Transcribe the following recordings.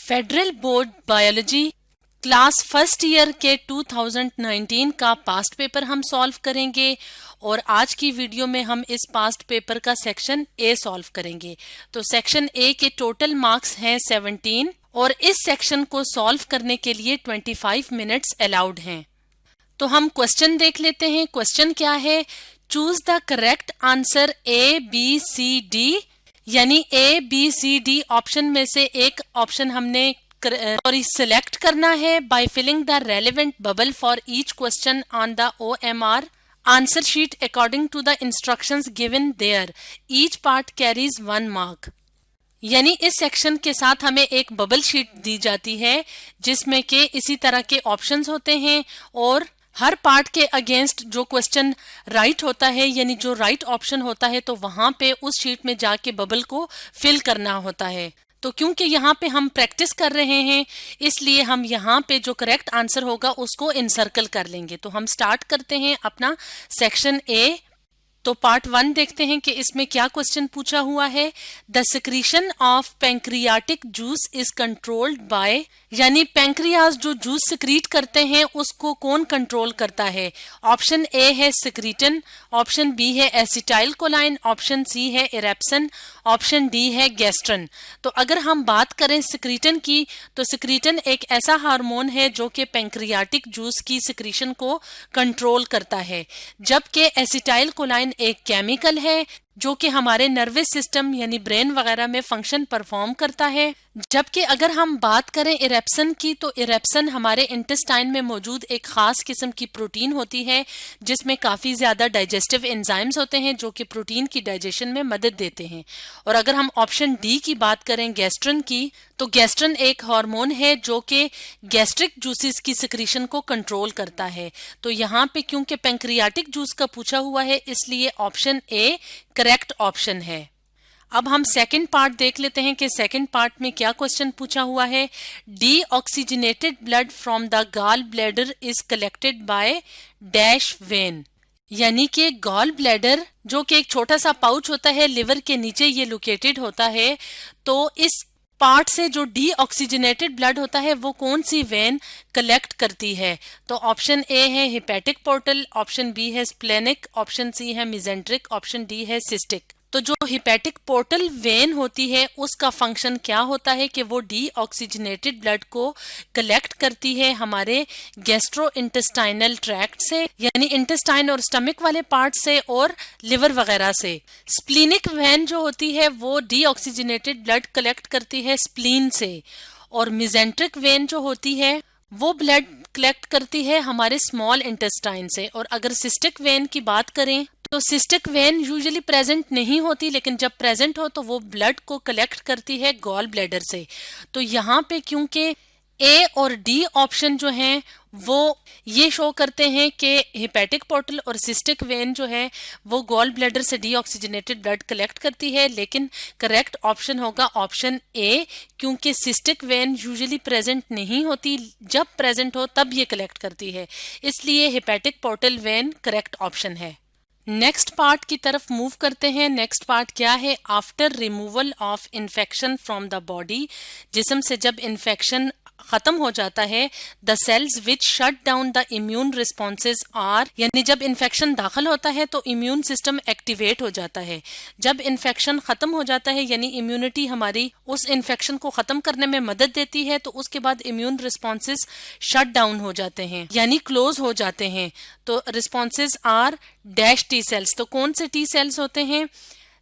Federal board biology class first year के 2019 का past paper हम सॉल्व करेंगे और आज की वीडियो में हम इस पास्ट पेपर का सेक्शन ए सॉल्व करेंगे। तो सेक्शन ए के टोटल मार्क्स हैं 17 और इस सेक्शन को सॉल्व करने के लिए 25 मिनट्स अलाउड हैं। तो हम क्वेश्चन देख लेते हैं। क्वेश्चन क्या है? Choose the correct answer A B C D, यानी A B C D option में से एक ऑप्शन हमने सिलेक्ट करना है by filling the relevant bubble for each question on the OMR answer sheet according to the instructions given there. Each part carries 1 mark. यानी इस section के साथ हमें एक बबल शीट दी जाती है जिसमें के इसी तरह के ऑप्शंस होते हैं और हर पार्ट के अगेंस्ट जो क्वेश्चन राइट होता है, यानी जो राइट ऑप्शन होता है, तो वहां पे उस शीट में जाके बबल को फिल करना होता है। तो क्योंकि यहाँ पे हम प्रैक्टिस कर रहे हैं इसलिए हम यहाँ पे जो करेक्ट आंसर होगा उसको इनसर्कल कर लेंगे। तो हम स्टार्ट करते हैं अपना सेक्शन ए। तो पार्ट 1 देखते हैं कि इसमें क्या क्वेश्चन पूछा हुआ है। The secretion of pancreatic juice is controlled by, यानी पैंक्रियाज जो जूस सिक्रीट करते हैं उसको कौन कंट्रोल करता है? ऑप्शन ए है सिक्रीटन, ऑप्शन बी है एसिटाइल कोलाइन, ऑप्शन सी है इरेप्सन, ऑप्शन डी है गैस्ट्रन। तो अगर हम बात करें सिक्रीटन की, तो सिक्रीटन एक ऐसा हार्मोन है जो कि पैंक्रियाटिक जूस की सिक्रीशन को कंट्रोल करता है, जबकि एसिटाइल कोलाइन एक केमिकल है जो कि हमारे नर्वस सिस्टम यानी ब्रेन वगैरह में फंक्शन परफॉर्म करता है। जबकि अगर हम बात करें इरेप्सन की, तो इरेप्सन हमारे इंटेस्टाइन में मौजूद एक खास किस्म की प्रोटीन होती है जिसमें काफी ज्यादा डाइजेस्टिव एंजाइम्स होते हैं जो कि प्रोटीन की डाइजेशन में मदद देते हैं। और अगर हम ऑप्शन डी की बात करें गैस्ट्रन की, तो गैस्ट्रन एक हार्मोन है जो कि गैस्ट्रिक जूसेस की सिक्रीशन को कंट्रोल करता है। तो यहाँ पे क्योंकि पैंक्रियाटिक जूस का पूछा हुआ है इसलिए ऑप्शन ए करेक्ट ऑप्शन है। अब हम सेकंड पार्ट देख लेते हैं कि सेकंड पार्ट में क्या क्वेश्चन पूछा हुआ है। Deoxygenated blood from the gall bladder is collected by dash vein, यानी कि गॉल ब्लैडर जो कि एक छोटा सा पाउच होता है लिवर के नीचे ये लोकेटेड होता है। तो इस पार्ट से जो डीऑक्सीजनेटेड ब्लड होता है वो कौन सी वेन कलेक्ट करती है? तो ऑप्शन ए है हिपैटिक पोर्टल, ऑप्शन बी है स्प्लेनिक, ऑप्शन सी है मिजेंट्रिक, ऑप्शन डी है सिस्टिक। तो जो हिपैटिक पोर्टल वेन होती है उसका फंक्शन क्या होता है कि वो डीऑक्सीजनेटेड ब्लड को कलेक्ट करती है हमारे गैस्ट्रो इंटेस्टाइनल ट्रैक्ट से, यानी इंटेस्टाइन और स्टमक वाले पार्ट से और लिवर वगैरह से। स्प्लीनिक वेन जो होती है वो डीऑक्सीजनेटेड ब्लड कलेक्ट करती है स्प्लीन से, और मिजेंट्रिक वेन जो होती है वो ब्लड कलेक्ट करती है हमारे स्मॉल इंटेस्टाइन से। और अगर सिस्टिक वेन की बात करें तो सिस्टिक वेन यूजुअली प्रेजेंट नहीं होती, लेकिन जब प्रेजेंट हो तो वो ब्लड को कलेक्ट करती है गॉल ब्लैडर से। तो यहाँ पे क्योंकि ए और डी ऑप्शन जो हैं वो ये शो करते हैं कि हिपैटिक पोर्टल और सिस्टिक वेन जो है वो गॉल ब्लैडर से डीऑक्सीजनेटेड ब्लड कलेक्ट करती है, लेकिन करेक्ट ऑप्शन होगा ऑप्शन ए, क्योंकि सिस्टिक वेन यूजुअली प्रेजेंट नहीं होती, जब प्रेजेंट हो तब ये कलेक्ट करती है, इसलिए hepatic portal vein correct option है। नेक्स्ट पार्ट की तरफ मूव करते हैं। नेक्स्ट पार्ट क्या है? After removal of infection from the body, जिस्म से जब इन्फेक्शन खत्म हो जाता है, the cells which shut down the immune responses are, यानी जब इन्फेक्शन दाखिल होता है तो इम्यून सिस्टम एक्टिवेट हो जाता है। जब इन्फेक्शन खत्म हो जाता है यानी इम्यूनिटी हमारी उस इन्फेक्शन को खत्म करने में मदद देती है, तो उसके बाद इम्यून रिस्पॉन्सेज शट डाउन हो जाते हैं यानी क्लोज हो जाते हैं। तो responses are dash T cells. तो कौन से टी सेल्स होते हैं?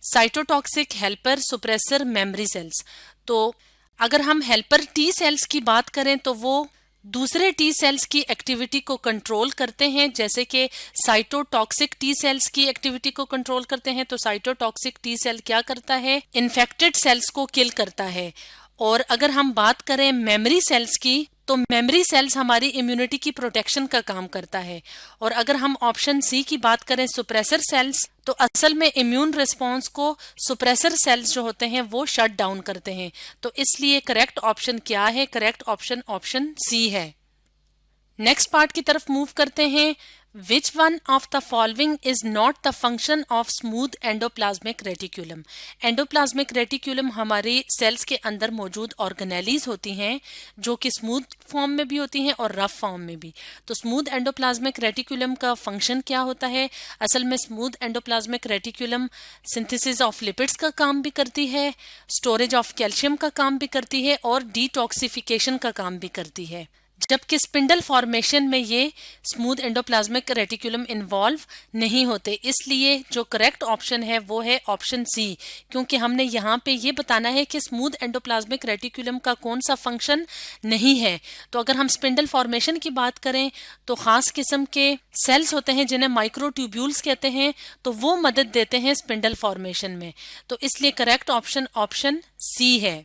Cytotoxic, helper, suppressor, memory cells. तो अगर हम हेल्पर टी सेल्स की बात करें तो वो दूसरे टी सेल्स की एक्टिविटी को कंट्रोल करते हैं, जैसे कि साइटोटॉक्सिक टी सेल्स की एक्टिविटी को कंट्रोल करते हैं। तो साइटोटॉक्सिक टी सेल क्या करता है? इन्फेक्टेड सेल्स को किल करता है। और अगर हम बात करें मेमोरी सेल्स की, तो मेमोरी सेल्स हमारी इम्यूनिटी की प्रोटेक्शन का काम करता है। और अगर हम ऑप्शन सी की बात करें सुप्रेसर सेल्स, तो असल में इम्यून रिस्पॉन्स को सुप्रेसर सेल्स जो होते हैं वो शट डाउन करते हैं। तो इसलिए करेक्ट ऑप्शन क्या है? करेक्ट ऑप्शन ऑप्शन सी है। नेक्स्ट पार्ट की तरफ मूव करते हैं। Which one of the following is not the function of smooth endoplasmic reticulum? Endoplasmic reticulum हमारे सेल्स के अंदर मौजूद ऑर्गेनेलीज होती हैं जो कि स्मूथ फॉर्म में भी होती हैं और रफ फॉर्म में भी। तो स्मूथ एंडोप्लाज्मिक रेटिक्यूलम का फंक्शन क्या होता है? असल में smooth endoplasmic reticulum synthesis of lipids का काम भी करती है, स्टोरेज ऑफ कैल्शियम का काम भी करती है और डिटॉक्सिफिकेशन का काम भी करती है। जबकि स्पिंडल फॉर्मेशन में ये स्मूथ एंडोप्लाज्मिक रेटिकुलम इन्वॉल्व नहीं होते। इसलिए जो करेक्ट ऑप्शन है वो है ऑप्शन सी, क्योंकि हमने यहाँ पे ये बताना है कि स्मूथ एंडोप्लाज्मिक रेटिकुलम का कौन सा फंक्शन नहीं है। तो अगर हम स्पिंडल फॉर्मेशन की बात करें तो खास किस्म के सेल्स होते हैं जिन्हें माइक्रोट्यूब्यूल्स कहते हैं, तो वो मदद देते हैं स्पिंडल फॉर्मेशन में। तो इसलिए करेक्ट ऑप्शन ऑप्शन सी है।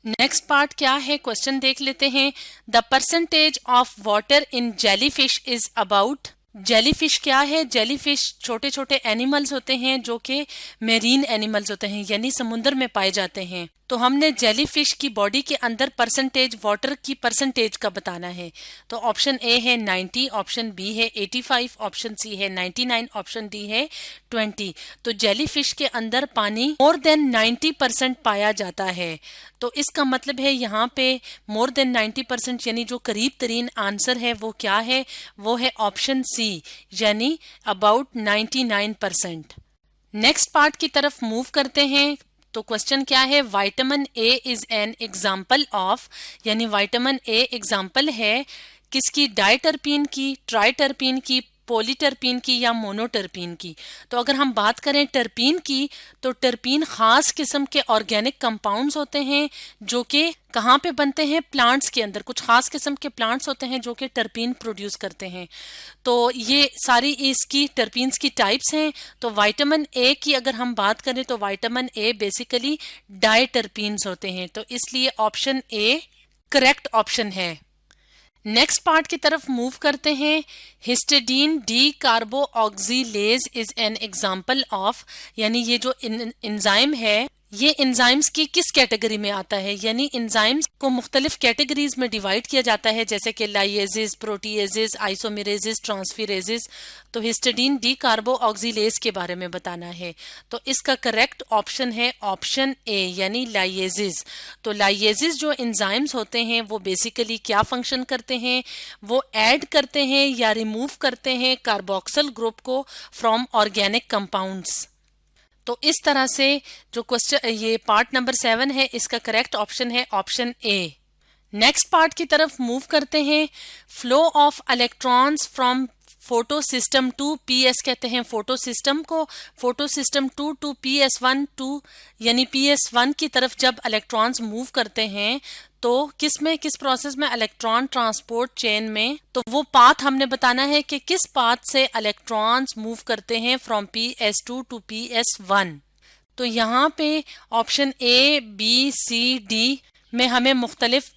नेक्स्ट पार्ट क्या है, क्वेश्चन देख लेते हैं। The percentage of water in jellyfish is about. Jellyfish क्या है? जेलीफिश छोटे छोटे एनिमल्स होते हैं जो कि मेरीन एनिमल्स होते हैं, यानी समुद्र में पाए जाते हैं। तो हमने जेलीफिश की बॉडी के अंदर परसेंटेज, वाटर की परसेंटेज का बताना है। तो ऑप्शन ए है 90, ऑप्शन बी है 85, ऑप्शन सी है 99, ऑप्शन डी है 20। तो जेलीफिश के अंदर पानी मोर देन 90% पाया जाता है। तो इसका मतलब है यहाँ पे मोर देन 90% यानी जो करीब तरीन आंसर है वो क्या है? वो है ऑप्शन सी, यानी अबाउट 99%। नेक्स्ट पार्ट की तरफ मूव करते हैं। तो क्वेश्चन क्या है? Vitamin A is an example of, यानी विटामिन ए एग्जाम्पल है किसकी? डायटरपीन की, ट्राइटरपीन की, पॉलीटरपीन की या मोनोटरपीन की। तो अगर हम बात करें टरपीन की, तो टरपीन खास किस्म के ऑर्गेनिक कंपाउंड्स होते हैं जो कि कहाँ पे बनते हैं? प्लांट्स के अंदर। कुछ खास किस्म के प्लांट्स होते हैं जो कि टरपीन प्रोड्यूस करते हैं। तो ये सारी इसकी टरपीन्स की टाइप्स हैं। तो विटामिन ए की अगर हम बात करें तो विटामिन ए बेसिकली डायटरपीन्स होते हैं। तो इसलिए ऑप्शन ए करेक्ट ऑप्शन है। नेक्स्ट पार्ट की तरफ मूव करते हैं। Histidine decarboxylase is an example of, यानी ये जो एंजाइम है ये एंजाइम्स की किस कैटेगरी में आता है? यानी एंजाइम्स को मुख्तलिफ कैटेगरीज में डिवाइड किया जाता है, जैसे कि लाइएजेस, प्रोटीएजेस, आइसोमेरेजेस, ट्रांसफेरेजेस। तो हिस्टिडीन डी कार्बो ऑक्सीलेज के बारे में बताना है। तो इसका करेक्ट ऑप्शन है ऑप्शन ए, यानी लाइएजेस। तो लाइएजेस जो एंजाइम्स होते हैं वो बेसिकली क्या फंक्शन करते हैं? वो ऐड करते हैं या रिमूव करते हैं कार्बोक्सिल ग्रुप को फ्रॉम ऑर्गेनिक कंपाउंड्स। तो इस तरह से जो क्वेश्चन, ये पार्ट नंबर 7 है, इसका करेक्ट ऑप्शन है ऑप्शन ए। नेक्स्ट पार्ट की तरफ मूव करते हैं। Flow of electrons from photo system two PS कहते हैं फोटो सिस्टम को, photo system to PS1 two, यानी PS1 की तरफ जब इलेक्ट्रॉन्स मूव करते हैं तो किस प्रोसेस में? इलेक्ट्रॉन ट्रांसपोर्ट चेन में। तो वो पाथ हमने बताना है कि किस पाथ से इलेक्ट्रॉन्स मूव करते हैं फ्रॉम PS2 टू PS1। तो यहाँ पे option A, B, C, D में हमें मुख्तलिफ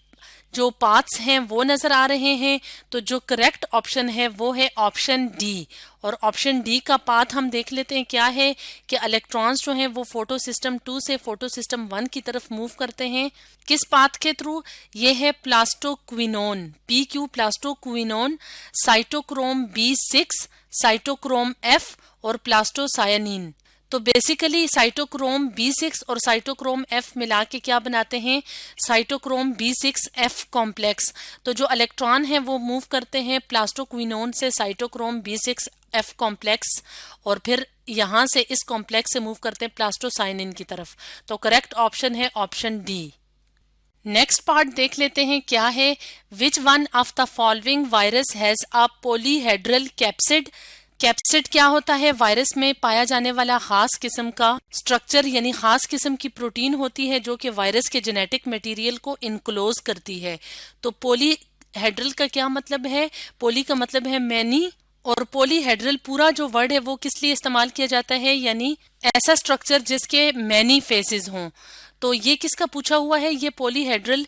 जो पाथ्स हैं वो नजर आ रहे हैं। तो जो करेक्ट ऑप्शन है वो है ऑप्शन डी। और ऑप्शन डी का पाथ हम देख लेते हैं क्या है कि इलेक्ट्रॉन्स जो हैं वो फोटो सिस्टम 2 से फोटो सिस्टम 1 की तरफ मूव करते हैं। किस पाथ के थ्रू? ये है plastoquinone, PQ plastoquinone, cytochrome B6, cytochrome F और प्लास्टोसायनिन। तो बेसिकली साइटोक्रोम B6 और साइटोक्रोम F मिला के क्या बनाते हैं? Cytochrome B6F complex. तो जो इलेक्ट्रॉन है वो मूव करते हैं प्लास्टोक्विनोन से साइटोक्रोम B6F कॉम्प्लेक्स और फिर यहाँ से इस कॉम्प्लेक्स से मूव करते हैं प्लास्टोसाइनिन की तरफ। तो करेक्ट ऑप्शन है ऑप्शन डी। नेक्स्ट पार्ट देख लेते हैं क्या है। Which one of the following virus has a polyhedral capsid. Capsid क्या होता है? वायरस में पाया जाने वाला खास किस्म का स्ट्रक्चर, यानी खास किस्म की प्रोटीन होती है जो कि वायरस के जेनेटिक मटेरियल को इनक्लोज करती है। तो पॉलीहेड्रल का क्या मतलब है? पॉली का मतलब है मैनी और पॉलीहेड्रल पूरा जो वर्ड है वो किस लिए इस्तेमाल किया जाता है? यानी ऐसा स्ट्रक्चर जिसके मैनी फेसेस हों। तो ये किसका पूछा हुआ है? ये पॉलीहेड्रल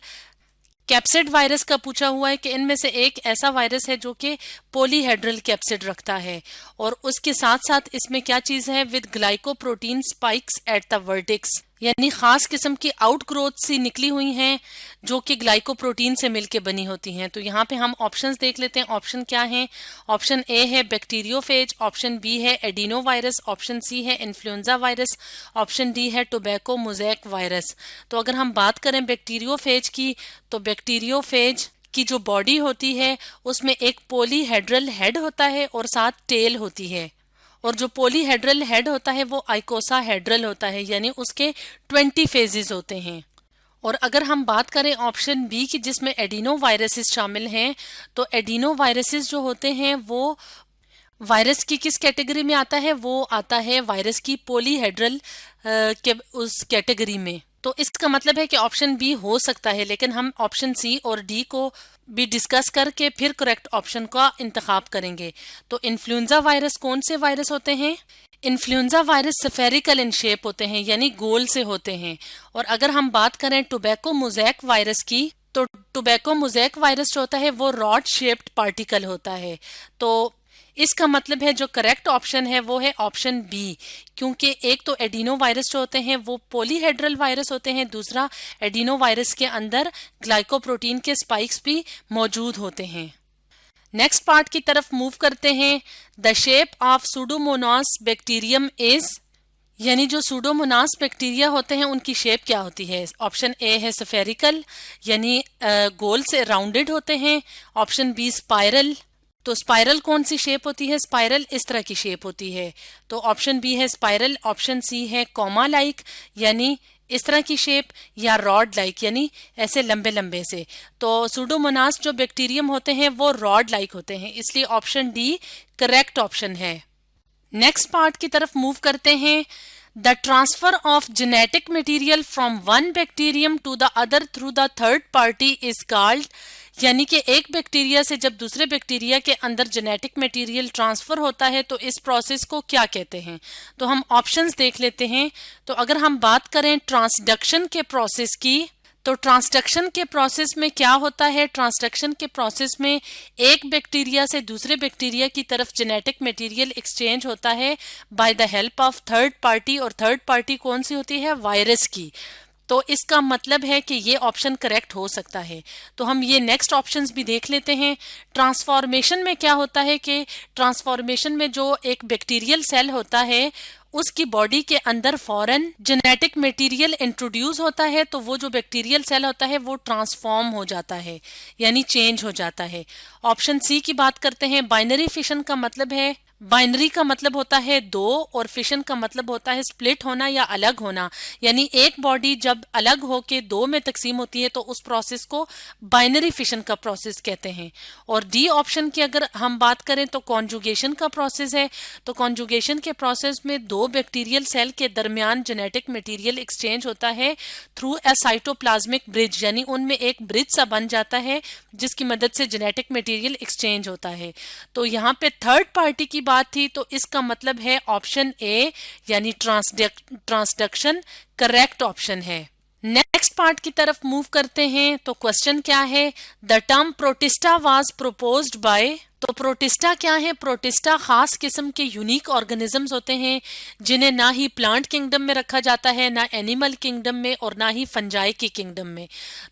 कैप्सिड वायरस का पूछा हुआ है कि इनमें से एक ऐसा वायरस है जो कि पॉलीहेड्रल कैप्सिड रखता है। और उसके साथ साथ इसमें क्या चीज है? With glycoprotein spikes at the vertex. यानी खास किस्म की आउटग्रोथ सी निकली हुई हैं जो कि ग्लाइकोप्रोटीन से मिलके बनी होती हैं। तो यहाँ पे हम ऑप्शंस देख लेते हैं। ऑप्शन क्या है? ऑप्शन ए है बैक्टीरियोफेज, ऑप्शन बी है एडिनोवायरस, ऑप्शन सी है इन्फ्लुएंजा वायरस, ऑप्शन डी है टोबैको मोज़ेक वायरस। तो अगर हम बात करें बैक्टीरियोफेज की, तो बैक्टीरियोफेज की जो बॉडी होती है उसमें एक पॉलीहेड्रल हेड होता है और साथ टेल होती है, और जो पॉलीहेड्रल हेड होता है वो आइकोसाहेड्रल होता है, यानी उसके 20 फेजेस होते हैं। और अगर हम बात करें ऑप्शन बी की जिसमें एडिनोवायरसिस शामिल हैं, तो एडिनोवायरसिस जो होते हैं वो वायरस की किस कैटेगरी में आता है? वो आता है वायरस की पॉलीहेड्रल के उस कैटेगरी में। तो इसका मतलब है कि ऑप्शन बी हो सकता है, लेकिन हम ऑप्शन सी और डी को भी डिस्कस करके फिर करेक्ट ऑप्शन का इंतखाब करेंगे। तो इन्फ्लुएंजा वायरस कौन से वायरस होते हैं? Influenza virus spherical in shape होते हैं, यानी गोल से होते हैं। और अगर हम बात करें टोबैको मोज़ेक वायरस की, तो टोबैको मोज़ेक वायरस जो होता है वो रॉड शेप्ड पार्टिकल होता है। तो इसका मतलब है जो करेक्ट ऑप्शन है वो है ऑप्शन बी, क्योंकि एक तो एडिनो वायरस जो होते हैं वो पॉलीहेड्रल वायरस होते हैं, दूसरा एडिनो वायरस के अंदर ग्लाइकोप्रोटीन के स्पाइक्स भी मौजूद होते हैं। नेक्स्ट पार्ट की तरफ मूव करते हैं। The shape of Pseudomonas bacterium is, यानी जो सूडोमोनास बैक्टीरिया होते हैं उनकी शेप क्या होती है? ऑप्शन ए है स्फेरिकल, यानी गोल से राउंडेड होते हैं। ऑप्शन बी स्पाइरल, तो स्पाइरल कौन सी शेप होती है? स्पाइरल इस तरह की शेप होती है, तो ऑप्शन बी है स्पाइरल। ऑप्शन सी है कॉमा लाइक, यानी इस तरह की शेप, या रॉड लाइक, यानी ऐसे लंबे लंबे से। तो सूडोमोनास जो बैक्टीरियम होते हैं वो रॉड लाइक होते हैं, इसलिए ऑप्शन डी करेक्ट ऑप्शन है। नेक्स्ट पार्ट की तरफ मूव करते हैं। The transfer of genetic material from one bacterium to the other through the third party is called, यानी कि एक बैक्टीरिया से जब दूसरे बैक्टीरिया के अंदर जेनेटिक मटेरियल ट्रांसफर होता है तो इस प्रोसेस को क्या कहते हैं? तो हम ऑप्शंस देख लेते हैं। तो अगर हम बात करें ट्रांसडक्शन के प्रोसेस की, तो ट्रांसडक्शन के प्रोसेस में क्या होता है? ट्रांसडक्शन के प्रोसेस में एक बैक्टीरिया से दूसरे बैक्टीरिया की तरफ जेनेटिक मटेरियल एक्सचेंज होता है by the help of third party, और थर्ड पार्टी कौन सी होती है? वायरस की। तो इसका मतलब है कि ये ऑप्शन करेक्ट हो सकता है। तो हम ये नेक्स्ट ऑप्शंस भी देख लेते हैं। ट्रांसफॉर्मेशन में क्या होता है कि ट्रांसफॉर्मेशन में जो एक बैक्टीरियल सेल होता है उसकी बॉडी के अंदर फॉरेन जेनेटिक मटेरियल इंट्रोड्यूस होता है, तो वो जो बैक्टीरियल सेल होता है वो ट्रांसफॉर्म हो जाता है, यानी चेंज हो जाता है। ऑप्शन सी की बात करते हैं। बाइनरी फिशन का मतलब है, बाइनरी का मतलब होता है दो, और फिशन का मतलब होता है स्प्लिट होना या अलग होना, यानी एक बॉडी जब अलग होके दो में तकसीम होती है तो उस प्रोसेस को बाइनरी फिशन का प्रोसेस कहते हैं। और डी ऑप्शन की अगर हम बात करें तो कॉन्जुगेशन का प्रोसेस है। तो कॉन्जुगेशन के प्रोसेस में दो बैक्टीरियल सेल के दरमियान जेनेटिक मटेरियल एक्सचेंज होता है थ्रू ए साइटोप्लाज्मिक ब्रिज, यानी उनमें एक ब्रिज सा बन जाता है जिसकी मदद से जेनेटिक मटेरियल एक्सचेंज होता है। तो यहाँ पे थर्ड पार्टी की बात थी, तो इसका मतलब है ऑप्शन ए, यानी ट्रांसडक्शन करेक्ट ऑप्शन है। नेक्स्ट पार्ट की तरफ मूव करते हैं। तो क्वेश्चन क्या है? The term Protista was proposed by, तो प्रोटिस्टा क्या है? प्रोटिस्टा खास किस्म के यूनिक ऑर्गेनिजम्स होते हैं जिन्हें ना ही प्लांट किंगडम में रखा जाता है, ना एनिमल किंगडम में, और ना ही फंजाई की किंगडम में।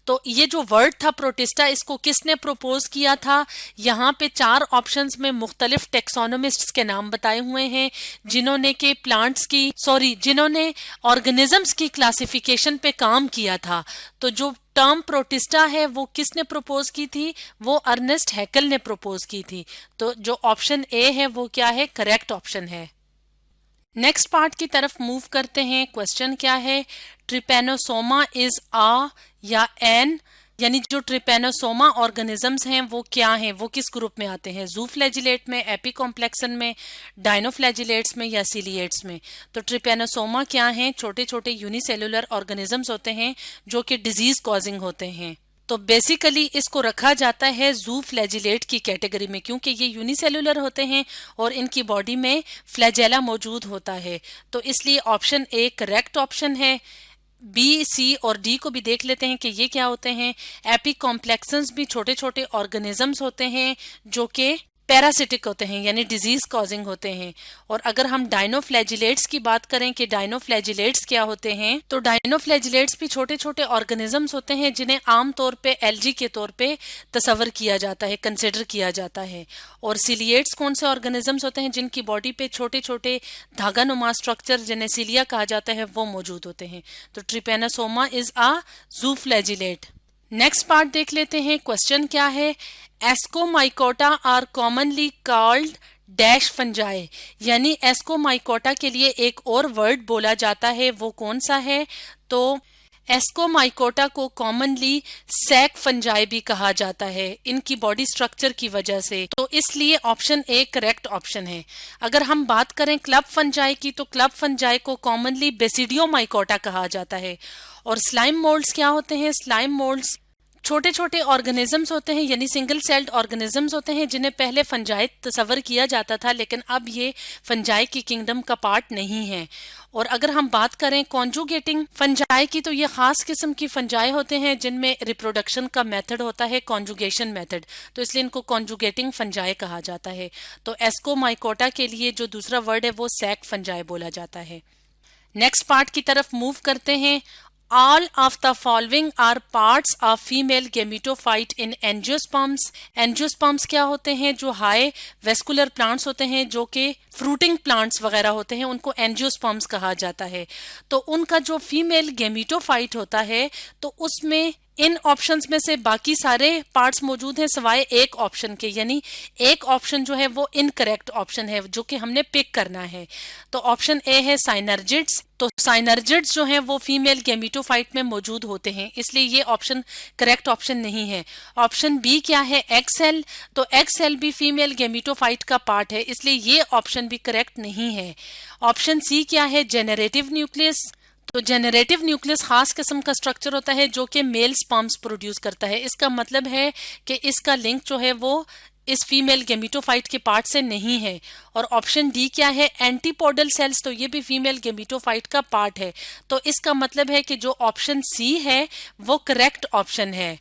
तो ये जो वर्ड था प्रोटिस्टा, इसको किसने प्रपोज किया था? यहाँ पे चार ऑप्शंस में मुख्तलिफ टेक्सोनोमिस्ट्स के नाम बताए हुए हैं जिन्होंने के प्लांट्स की जिन्होंने ऑर्गेनिजम्स की क्लासिफिकेशन पे काम किया था। तो जो टर्म प्रोटिस्टा है वो किसने प्रपोज की थी? वो अर्नेस्ट हैकल ने प्रपोज की थी। तो जो ऑप्शन ए है वो क्या है? करेक्ट ऑप्शन है। नेक्स्ट पार्ट की तरफ मूव करते हैं। क्वेश्चन क्या है? ट्रिपेनोसोमा इज आ या एन, यानी जो ट्रिपेनोसोमा ऑर्गेनिजम्स हैं वो क्या हैं, वो किस ग्रुप में आते हैं? जूफ्लैजिलेट में, एपिकॉम्प्लेक्सन में, डायनोफ्लैजिलेट्स में या सीलिएट्स में? तो ट्रिपेनोसोमा क्या हैं? छोटे छोटे यूनिसेलुलर ऑर्गेनिजम्स होते हैं जो कि डिजीज कॉजिंग होते हैं। तो बेसिकली इसको रखा जाता है जूफ्लैजिलेट की कैटेगरी में, क्योंकि ये यूनिसेलुलर होते हैं और इनकी बॉडी में फ्लैजेला मौजूद होता है। तो इसलिए ऑप्शन ए करेक्ट ऑप्शन है। बी, सी और डी को भी देख लेते हैं कि ये क्या होते हैं। एपिकॉम्प्लेक्सन्स भी छोटे छोटे ऑर्गेनिजम्स होते हैं जो कि पैरासिटिक होते हैं यानी डिजीज कॉजिंग होते हैं। और अगर हम डायनोफ्लैजिलेट्स की बात करें कि डायनोफ्लैजिलेट्स क्या होते हैं, तो डायनोफ्लैजिलेट्स भी छोटे छोटे ऑर्गेनिजम्स होते हैं जिन्हें आमतौर पे एल्गी के तौर पे तस्वर किया जाता है, कंसिडर किया जाता है। और सिलिएट्स कौन से ऑर्गेनिजम्स होते हैं जिनकी बॉडी पे छोटे छोटे धागा नुमा स्ट्रक्चर जिन्हें सिलिया कहा जाता है वो मौजूद होते हैं। तो trypanosoma is a zooflagellate. Next part देख लेते हैं। क्वेश्चन क्या है, ascomycota are commonly called dash fungi, यानी एस्कोमाइकोटा के लिए एक और वर्ड बोला जाता है, वो कौन सा है? तो एस्कोमाइकोटा को कॉमनली सैक फंजाई भी कहा जाता है इनकी बॉडी स्ट्रक्चर की वजह से। तो इसलिए ऑप्शन ए करेक्ट ऑप्शन है। अगर हम बात करें क्लब फंजाई की, तो क्लब फंजाई को कॉमनली बेसिडियोमाइकोटा कहा जाता है। और स्लाइम मोल्ड्स क्या होते हैं? स्लाइम मोल्ड्स छोटे छोटे ऑर्गेनिजम्स होते हैं यानी सिंगल सेल्ड ऑर्गेनिजम्स होते हैं जिन्हें पहले फंजाई तस्वर किया जाता था, लेकिन अब ये फंजाई की किंगडम का पार्ट नहीं है। और अगर हम बात करें कॉन्जुगेटिंग फंजाई की, तो ये खास किस्म की फंजाई होते हैं जिनमें रिप्रोडक्शन का मेथड होता है कॉन्जुगेशन मेथड, तो इसलिए इनको कॉन्जुगेटिंग फंजाई कहा जाता है। तो एस्कोमाइकोटा के लिए जो दूसरा वर्ड है वो सैक फंजाई बोला जाता है। नेक्स्ट पार्ट की तरफ मूव करते हैं। All of the following are parts of female gametophyte in angiosperms। Angiosperms क्या होते हैं? जो हाई वेस्कुलर प्लांट्स होते हैं जो कि फ्रूटिंग प्लांट्स वगैरह होते हैं, उनको एंजियोस्पर्म्स कहा जाता है। तो उनका जो फीमेल गेमेटोफाइट होता है तो उसमें इन ऑप्शंस में से बाकी सारे पार्ट्स मौजूद हैं सिवाय एक ऑप्शन के, यानी एक ऑप्शन जो है वो इनकरेक्ट ऑप्शन है जो कि हमने पिक करना है। तो ऑप्शन ए है साइनर्जिड्स। तो साइनर्जिड्स जो हैं वो फीमेल गेमेटोफाइट में मौजूद होते हैं, इसलिए ये ऑप्शन करेक्ट ऑप्शन नहीं है। ऑप्शन बी क्या है? Egg cell. तो एग सेल भी फीमेल गेमेटोफाइट का पार्ट है, इसलिए ये ऑप्शन भी करेक्ट नहीं है। ऑप्शन सी क्या है? Generative nucleus. तो जेनरेटिव न्यूक्लियस खास किस्म का स्ट्रक्चर होता है जो कि मेल स्पर्म्स प्रोड्यूस करता है। इसका मतलब है कि इसका लिंक जो है वो इस फीमेल गेमेटोफाइट के पार्ट से नहीं है। और ऑप्शन डी क्या है? Antipodal cells. तो ये भी फीमेल गेमेटोफाइट का पार्ट है। तो इसका मतलब है कि जो ऑप्शन सी है वो करेक्ट ऑप्शन है।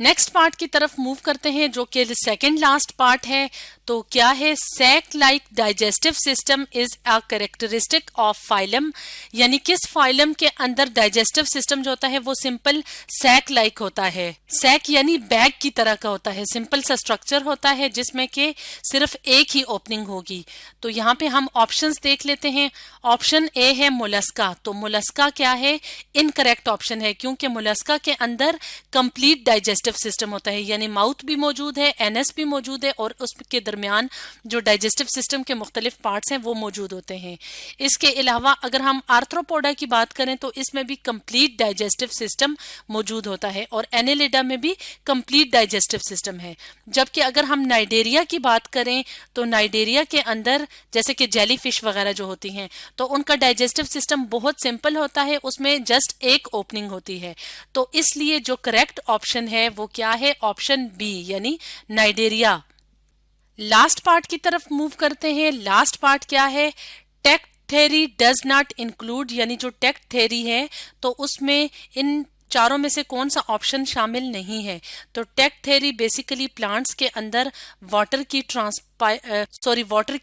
नेक्स्ट पार्ट की तरफ मूव करते हैं जो कि सेकंड लास्ट पार्ट है। तो क्या है? Sac like digestive system is a characteristic of phylum, यानी किस फाइलम के अंदर डाइजेस्टिव सिस्टम जो होता है वो सिंपल सैक लाइक होता है। सैक यानी बैग की तरह का होता है, सिंपल सा स्ट्रक्चर होता है जिसमें कि सिर्फ एक ही ओपनिंग होगी। तो यहाँ पे हम ऑप्शंस देख लेते हैं। ऑप्शन ए है मोलस्का। तो मोलस्का क्या है? इनकरेक्ट ऑप्शन है, क्योंकि मोलस्का के अंदर कंप्लीट डाइजेस्टिव सिस्टम होता है, यानी माउथ भी मौजूद है, एनएस भी मौजूद है और उसके दरमियान जो डाइजेस्टिव सिस्टम के मुख्तलिफ पार्ट्स हैं वो मौजूद होते हैं। इसके अलावा अगर हम आर्थ्रोपोडा की बात करें तो इसमें भी कंप्लीट डाइजेस्टिव सिस्टम मौजूद होता है और एनेलिडा में भी कंप्लीट डाइजेस्टिव सिस्टम है। जबकि अगर हम नाइडेरिया की बात करें तो नाइडेरिया के अंदर जैसे कि जेलीफिश वगैरह जो होती हैं तो उनका डाइजेस्टिव सिस्टम बहुत सिंपल होता है, उसमें जस्ट एक ओपनिंग होती है। तो इसलिए जो करेक्ट ऑप्शन है वो क्या है? ऑप्शन बी यानी नाइडेरिया। लास्ट पार्ट की तरफ मूव करते हैं। लास्ट पार्ट क्या है? टेक्ट थ्योरी डज नॉट इंक्लूड, यानी जो टेक्ट थ्योरी है तो उसमें इन चारों में से कौन सा ऑप्शन शामिल नहीं है? तो टेक्ट थ्योरी बेसिकली प्लांट्स के अंदर वाटर की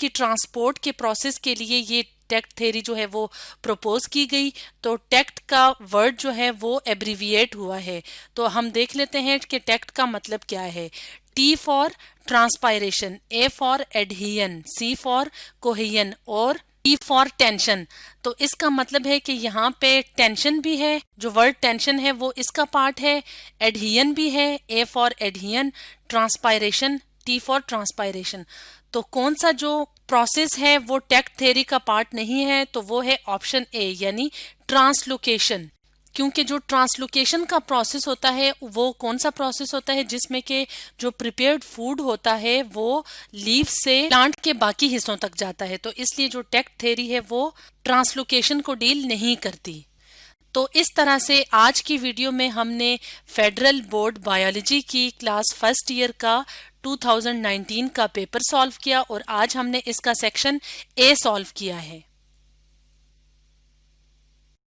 ट्रांसपोर्ट के प्रोसेस के लिए ये टेक्ट थ्योरी जो है वो प्रपोज की गई। तो टेक्ट का वर्ड जो है वो एब्रीविएट हुआ है। तो हम देख लेते हैं कि टेक्ट का मतलब क्या है। T for transpiration, A for adhesion, C for cohesion और टी फॉर टेंशन। तो इसका मतलब है कि यहाँ पे टेंशन भी है, जो वर्ड टेंशन है वो इसका पार्ट है, एडहियन भी है, ए for एडहियन, transpiration, T for transpiration. तो कौन सा जो प्रोसेस है वो टेक्ट थ्योरी का पार्ट नहीं है? तो वो है ऑप्शन ए यानी ट्रांसलोकेशन। क्योंकि जो ट्रांसलोकेशन का प्रोसेस होता है वो कौन सा प्रोसेस होता है जिसमें के जो प्रिपेयर्ड फूड होता है वो लीफ से प्लांट के बाकी हिस्सों तक जाता है। तो इसलिए जो टेक्ट थ्योरी है वो ट्रांसलोकेशन को डील नहीं करती। तो इस तरह से आज की वीडियो में हमने फेडरल बोर्ड बायोलॉजी की क्लास फर्स्ट ईयर का 2019 का पेपर सॉल्व किया और आज हमने इसका सेक्शन ए सॉल्व किया है।